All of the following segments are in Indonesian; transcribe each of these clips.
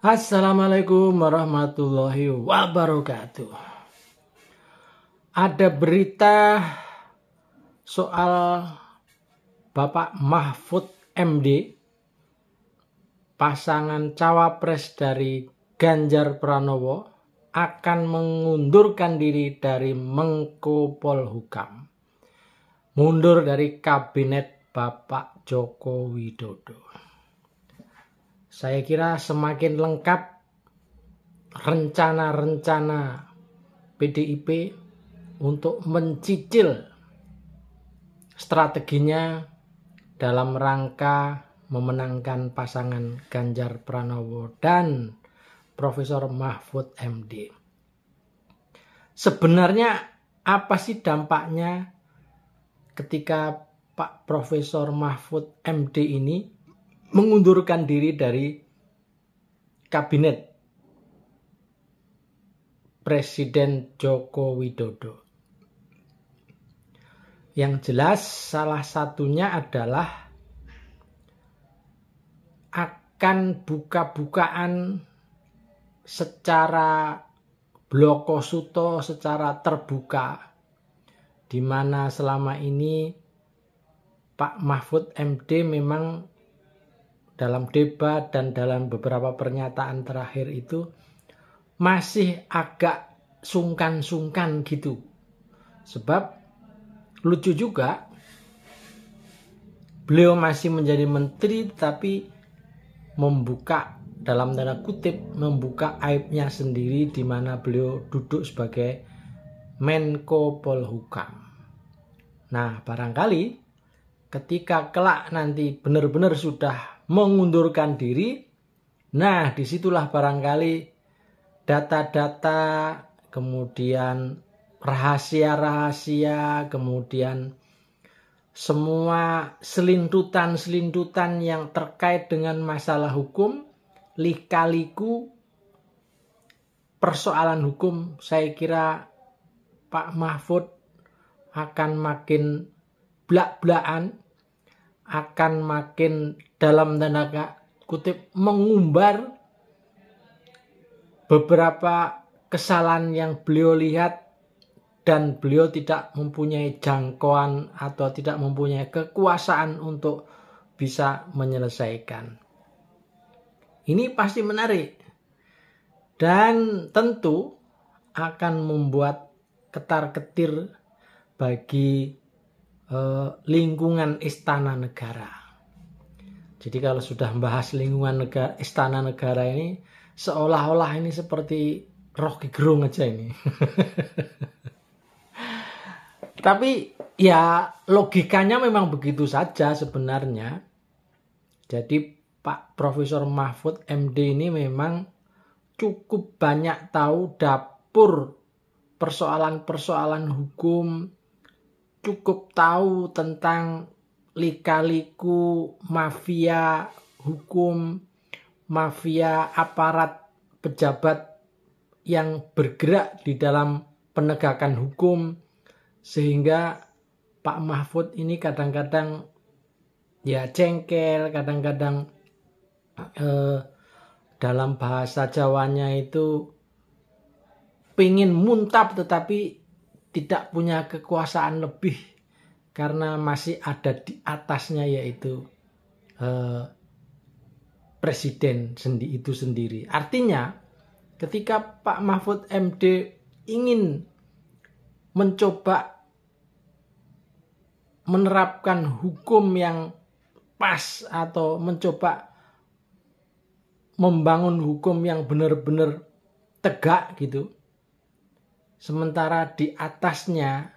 Assalamualaikum warahmatullahi wabarakatuh. Ada berita soal Bapak Mahfud MD, pasangan cawapres dari Ganjar Pranowo, akan mengundurkan diri dari Menko Polhukam, mundur dari kabinet Bapak Joko Widodo. Saya kira semakin lengkap rencana-rencana PDIP untuk mencicil strateginya dalam rangka memenangkan pasangan Ganjar Pranowo dan Profesor Mahfud MD. Sebenarnya apa sih dampaknya ketika Pak Profesor Mahfud MD ini mengundurkan diri dari kabinet Presiden Joko Widodo? Yang jelas salah satunya adalah akan buka-bukaan secara blokosuto, secara terbuka, di mana selama ini Pak Mahfud MD memang dalam debat dan dalam beberapa pernyataan terakhir itu masih agak sungkan-sungkan gitu. Sebab lucu juga, beliau masih menjadi menteri tapi membuka, dalam tanda kutip, membuka aibnya sendiri di mana beliau duduk sebagai Menko Polhukam. Nah, barangkali ketika kelak nanti benar-benar sudah mengundurkan diri, nah disitulah barangkali data-data, kemudian rahasia-rahasia, kemudian semua selintutan-selintutan yang terkait dengan masalah hukum, lika-liku persoalan hukum, saya kira Pak Mahfud akan makin blak-blakan, akan makin dalam tanda kutip mengumbar beberapa kesalahan yang beliau lihat dan beliau tidak mempunyai jangkauan atau tidak mempunyai kekuasaan untuk bisa menyelesaikan. Ini pasti menarik dan tentu akan membuat ketar-ketir bagi lingkungan istana negara. Jadi kalau sudah membahas lingkungan negara, istana negara ini seolah-olah ini seperti Rocky Gerung aja ini. Tapi ya logikanya memang begitu saja sebenarnya. Jadi Pak Profesor Mahfud MD ini memang cukup banyak tahu dapur persoalan-persoalan hukum, cukup tahu tentang lika-liku mafia hukum, mafia aparat pejabat yang bergerak di dalam penegakan hukum, sehingga Pak Mahfud ini kadang-kadang ya jengkel, kadang-kadang dalam bahasa Jawanya itu pingin muntap tetapi tidak punya kekuasaan lebih karena masih ada di atasnya, yaitu presiden itu sendiri. Artinya ketika Pak Mahfud MD ingin mencoba menerapkan hukum yang pas atau mencoba membangun hukum yang benar-benar tegak gitu, sementara di atasnya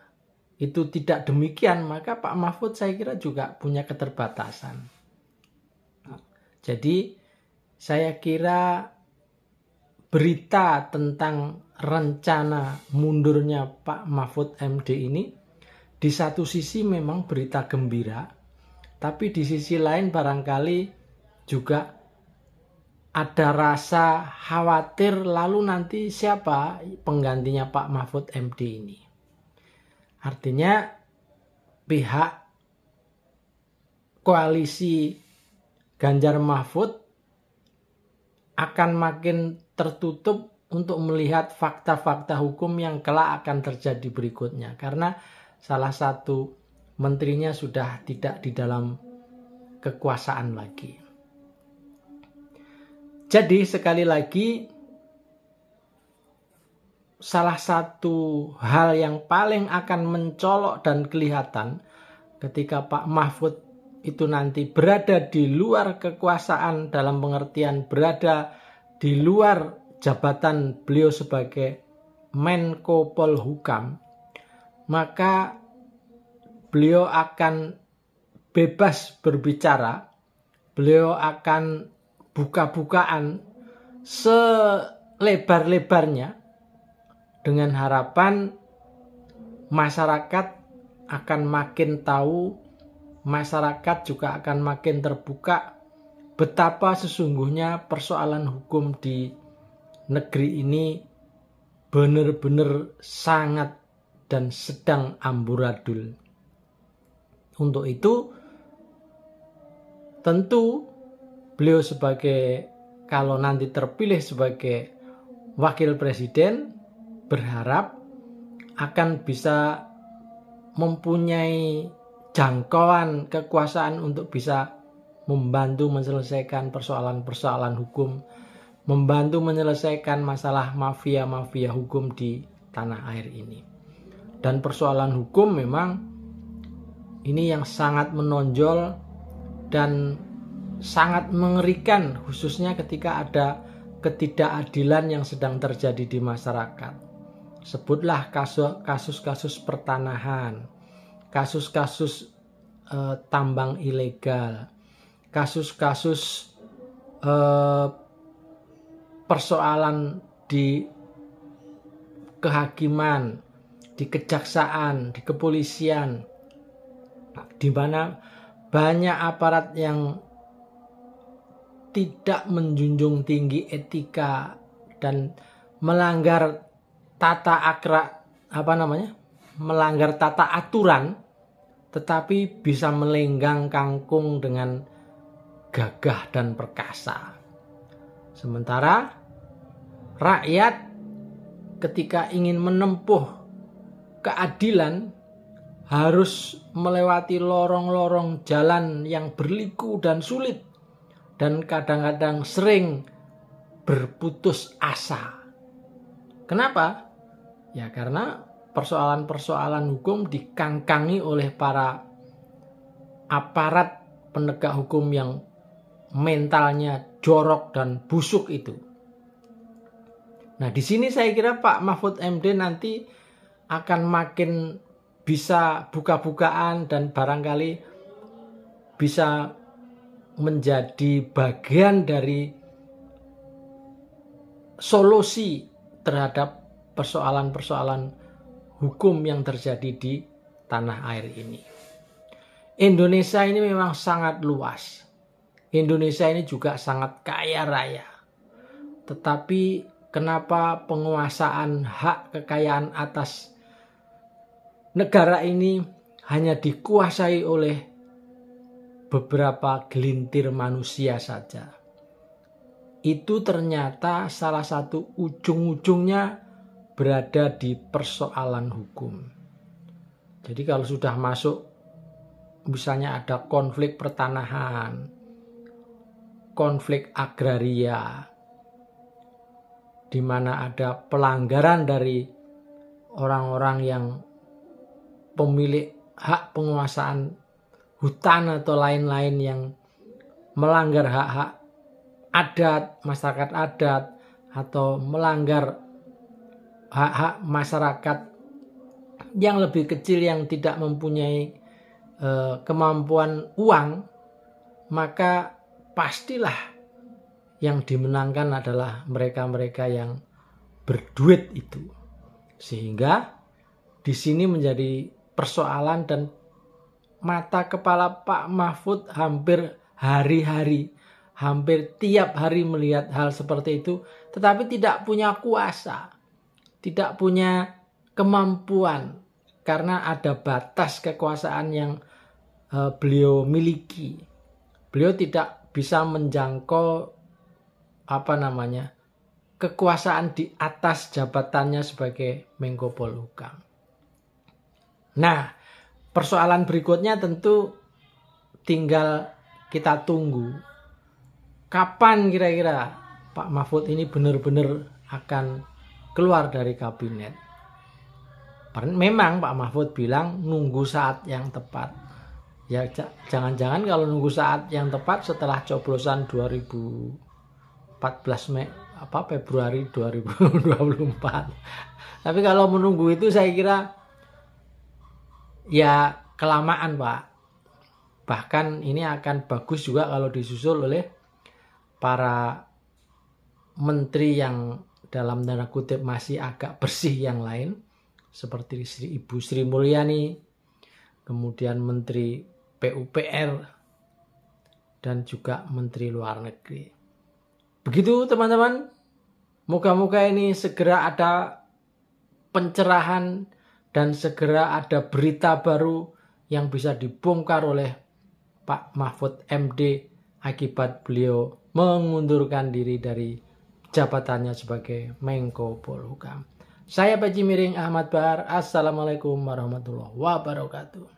itu tidak demikian, maka Pak Mahfud saya kira juga punya keterbatasan. Jadi saya kira berita tentang rencana mundurnya Pak Mahfud MD ini di satu sisi memang berita gembira, tapi di sisi lain barangkali juga ada rasa khawatir lalu nanti siapa penggantinya Pak Mahfud MD ini. Artinya pihak koalisi Ganjar Mahfud akan makin tertutup untuk melihat fakta-fakta hukum yang kelak akan terjadi berikutnya. Karena salah satu menterinya sudah tidak di dalam kekuasaan lagi. Jadi sekali lagi, salah satu hal yang paling akan mencolok dan kelihatan ketika Pak Mahfud itu nanti berada di luar kekuasaan, dalam pengertian berada di luar jabatan beliau sebagai Menko Polhukam, maka beliau akan bebas berbicara, beliau akan buka-bukaan selebar-lebarnya dengan harapan masyarakat akan makin tahu, masyarakat juga akan makin terbuka betapa sesungguhnya persoalan hukum di negeri ini benar-benar sangat dan sedang amburadul. Untuk itu, tentu beliau sebagai, kalau nanti terpilih sebagai wakil presiden, berharap akan bisa mempunyai jangkauan kekuasaan untuk bisa membantu menyelesaikan persoalan-persoalan hukum, membantu menyelesaikan masalah mafia-mafia hukum di tanah air ini. Dan persoalan hukum memang ini yang sangat menonjol dan sangat mengerikan, khususnya ketika ada ketidakadilan yang sedang terjadi di masyarakat. Sebutlah kasus-kasus pertanahan, kasus-kasus tambang ilegal, kasus-kasus persoalan di kehakiman, di kejaksaan, di kepolisian, di mana banyak aparat yang tidak menjunjung tinggi etika dan melanggar melanggar tata aturan, tetapi bisa melenggang kangkung dengan gagah dan perkasa. Sementara rakyat ketika ingin menempuh keadilan harus melewati lorong-lorong jalan yang berliku dan sulit, dan kadang-kadang sering berputus asa. Kenapa? Ya karena persoalan-persoalan hukum dikangkangi oleh para aparat penegak hukum yang mentalnya jorok dan busuk itu. Nah, di sini saya kira Pak Mahfud MD nanti akan makin bisa buka-bukaan dan barangkali bisa menjadi bagian dari solusi terhadap persoalan-persoalan hukum yang terjadi di tanah air ini. Indonesia ini memang sangat luas. Indonesia ini juga sangat kaya raya. Tetapi kenapa penguasaan hak kekayaan atas negara ini hanya dikuasai oleh beberapa gelintir manusia saja? Itu ternyata salah satu ujung-ujungnya berada di persoalan hukum. Jadi kalau sudah masuk, misalnya ada konflik pertanahan, konflik agraria, di mana ada pelanggaran dari orang-orang yang pemilik hak penguasaan hutan atau lain-lain yang melanggar hak-hak adat, masyarakat adat, atau melanggar hak-hak masyarakat yang lebih kecil yang tidak mempunyai kemampuan uang, maka pastilah yang dimenangkan adalah mereka-mereka yang berduit itu. Sehingga di sini menjadi persoalan dan mata kepala Pak Mahfud hampir hari-hari, hampir tiap hari melihat hal seperti itu, tetapi tidak punya kuasa, tidak punya kemampuan, karena ada batas kekuasaan yang beliau miliki. Beliau tidak bisa menjangkau kekuasaan di atas jabatannya sebagai Menko Polhukam. Nah, persoalan berikutnya tentu tinggal kita tunggu kapan kira-kira Pak Mahfud ini benar-benar akan keluar dari kabinet. Memang Pak Mahfud bilang nunggu saat yang tepat. Ya jangan-jangan kalau nunggu saat yang tepat setelah coblosan 2014 Februari 2024. Tapi kalau menunggu itu saya kira ya kelamaan, Pak. Bahkan ini akan bagus juga kalau disusul oleh para menteri yang dalam tanda kutip masih agak bersih yang lain, seperti Ibu Sri Mulyani, kemudian Menteri PUPR, dan juga Menteri Luar Negeri. Begitu teman-teman, moga-moga ini segera ada pencerahan dan segera ada berita baru yang bisa dibongkar oleh Pak Mahfud MD akibat beliau mengundurkan diri dari jabatannya sebagai Menko Polhukam. Saya Pak Miring Ahmad Bahar. Assalamualaikum warahmatullahi wabarakatuh.